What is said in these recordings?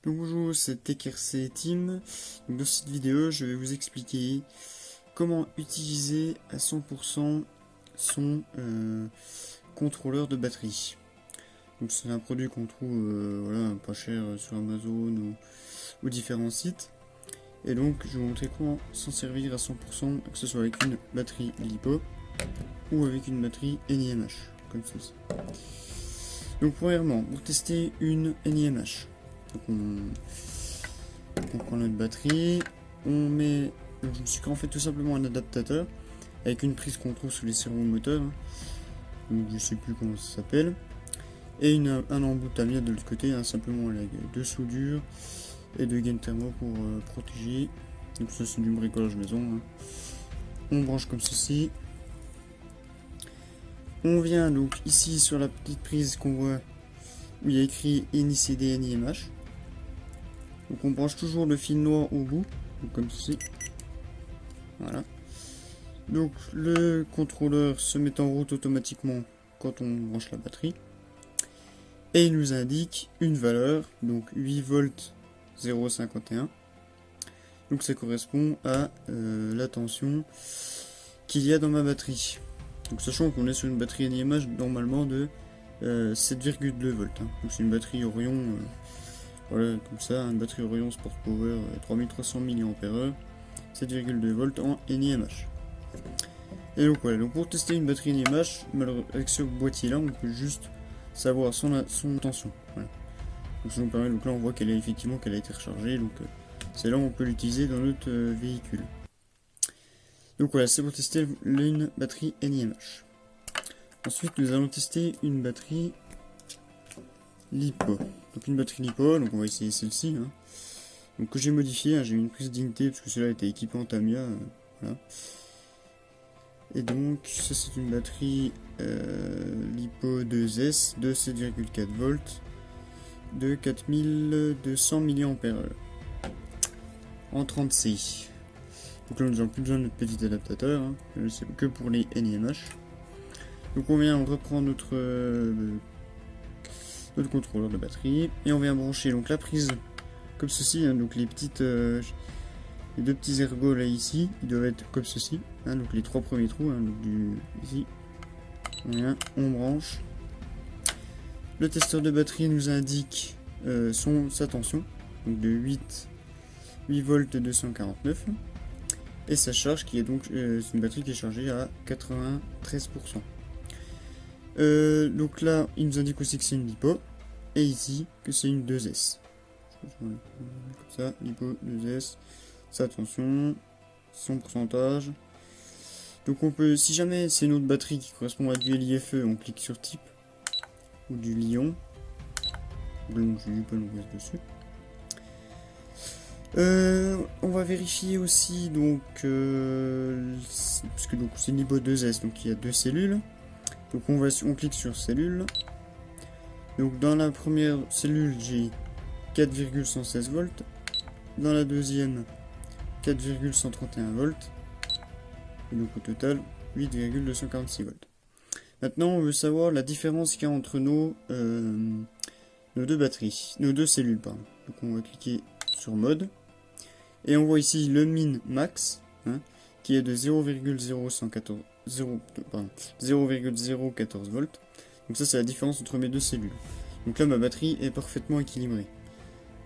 Donc bonjour, c'est TKRC Team. Donc dans cette vidéo, je vais vous expliquer comment utiliser à 100% son contrôleur de batterie. Donc c'est un produit qu'on trouve voilà, pas cher sur Amazon ou différents sites. Et donc je vais vous montrer comment s'en servir à 100%, que ce soit avec une batterie LiPo ou avec une batterie NiMH, comme ceci. Donc premièrement, pour tester une NiMH, donc on prend notre batterie, on met, donc je me suis créé en fait tout simplement un adaptateur avec une prise qu'on trouve sous les servomoteurs, donc je sais plus comment ça s'appelle, et un embout Tamiya de l'autre côté, simplement avec deux soudures et deux gaines thermo pour protéger. Donc ça c'est du bricolage maison. On branche comme ceci. On vient donc ici sur la petite prise qu'on voit où il y a écrit NiCd NiMH. Donc on branche toujours le fil noir au bout, donc comme ceci. Voilà. Donc le contrôleur se met en route automatiquement quand on branche la batterie. Et il nous indique une valeur, donc 8 volts 0,51. Donc ça correspond à la tension qu'il y a dans ma batterie. Donc sachant qu'on est sur une batterie NiMH normalement de 7,2 volts. Donc c'est une batterie Orion, voilà comme ça, une batterie Orion Sport Power 3300 mAh, 7,2 volts en NiMH. Et donc voilà, donc pour tester une batterie NiMH, avec ce boîtier là, on peut juste savoir son tension. Voilà. Donc ça nous permet, donc là on voit qu'elle est effectivement qu'elle a été rechargée, donc c'est là où on peut l'utiliser dans notre véhicule. Donc voilà, c'est pour tester une batterie NiMH. Ensuite, nous allons tester une batterie LiPo. Donc une batterie LiPo, donc on va essayer celle-ci. Donc que j'ai modifié, j'ai mis une prise dignité parce que celle-là était équipée en Tamiya. Voilà. Et donc ça c'est une batterie LiPo 2S de 7,4 volts de 4200 mAh en 30C. Donc là nous n'avons plus besoin de notre petit adaptateur, c'est que pour les NiMH. Donc on vient reprendre notre contrôleur de batterie et on vient brancher donc la prise comme ceci, donc les deux petits ergots là ici, ils doivent être comme ceci, donc les trois premiers trous, donc ici, on branche. Le testeur de batterie nous indique sa tension, donc de 8 volts 249. Et sa charge qui est donc c'est une batterie qui est chargée à 93%. Donc là il nous indique aussi que c'est une LiPo et ici que c'est une 2S. Comme ça, LiPo 2S, sa tension, son pourcentage. Donc on peut, si jamais c'est une autre batterie qui correspond à du LiFe, on clique sur type ou du Li-ion. Donc j'ai eu pas le dessus. On va vérifier aussi donc parce que donc c'est LiPo 2S, donc il y a deux cellules. Donc on clique sur cellule. Donc dans la première cellule j'ai 4,116 volts. Dans la deuxième 4,131 volts. Et donc au total 8,246 volts. Maintenant on veut savoir la différence qu'il y a entre nos deux batteries, nos deux cellules pardon. Donc on va cliquer sur mode. Et on voit ici le min max, qui est de 0,014 volts. Donc ça c'est la différence entre mes deux cellules. Donc là ma batterie est parfaitement équilibrée.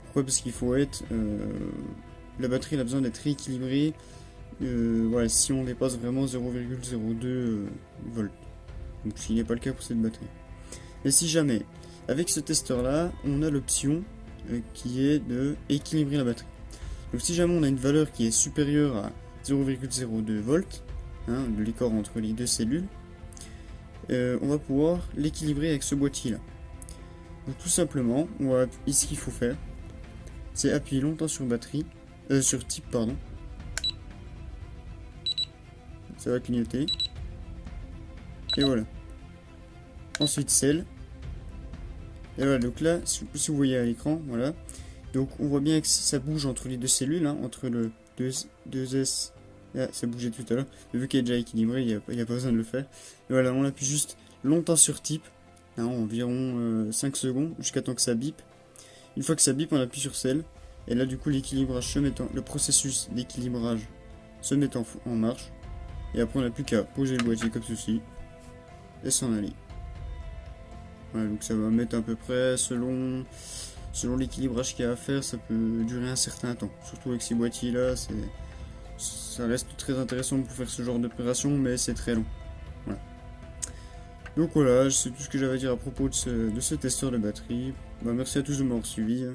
Pourquoi? Parce qu'il faut être... la batterie elle a besoin d'être rééquilibrée. Voilà, si on dépasse vraiment 0,02 volts. Donc ce qui n'est pas le cas pour cette batterie. Mais si jamais, avec ce testeur là, on a l'option qui est de équilibrer la batterie. Donc si jamais on a une valeur qui est supérieure à 0,02 volts, de l'écart entre les deux cellules, on va pouvoir l'équilibrer avec ce boîtier là. Donc tout simplement, ce qu'il faut faire, c'est appuyer longtemps sur sur type pardon. Ça va clignoter. Et voilà. Ensuite celle. Et voilà, donc là, si vous voyez à l'écran, voilà. Donc on voit bien que ça bouge entre les deux cellules, entre le 2S, ça bougeait tout à l'heure, mais vu qu'elle est déjà équilibrée, il n'y a pas besoin de le faire. Et voilà, on appuie juste longtemps sur type, environ 5 secondes, jusqu'à temps que ça bip. Une fois que ça bip, on appuie sur celle. Et là, du coup, le processus d'équilibrage se met en marche. Et après, on n'a plus qu'à poser le boîtier comme ceci. Et s'en aller. Voilà, donc ça va mettre à peu près, selon l'équilibrage qu'il y a à faire, ça peut durer un certain temps. Surtout avec ces boîtiers-là, ça reste très intéressant pour faire ce genre d'opération, mais c'est très long. Voilà. Donc voilà, c'est tout ce que j'avais à dire à propos de ce testeur de batterie. Merci à tous de m'avoir suivi.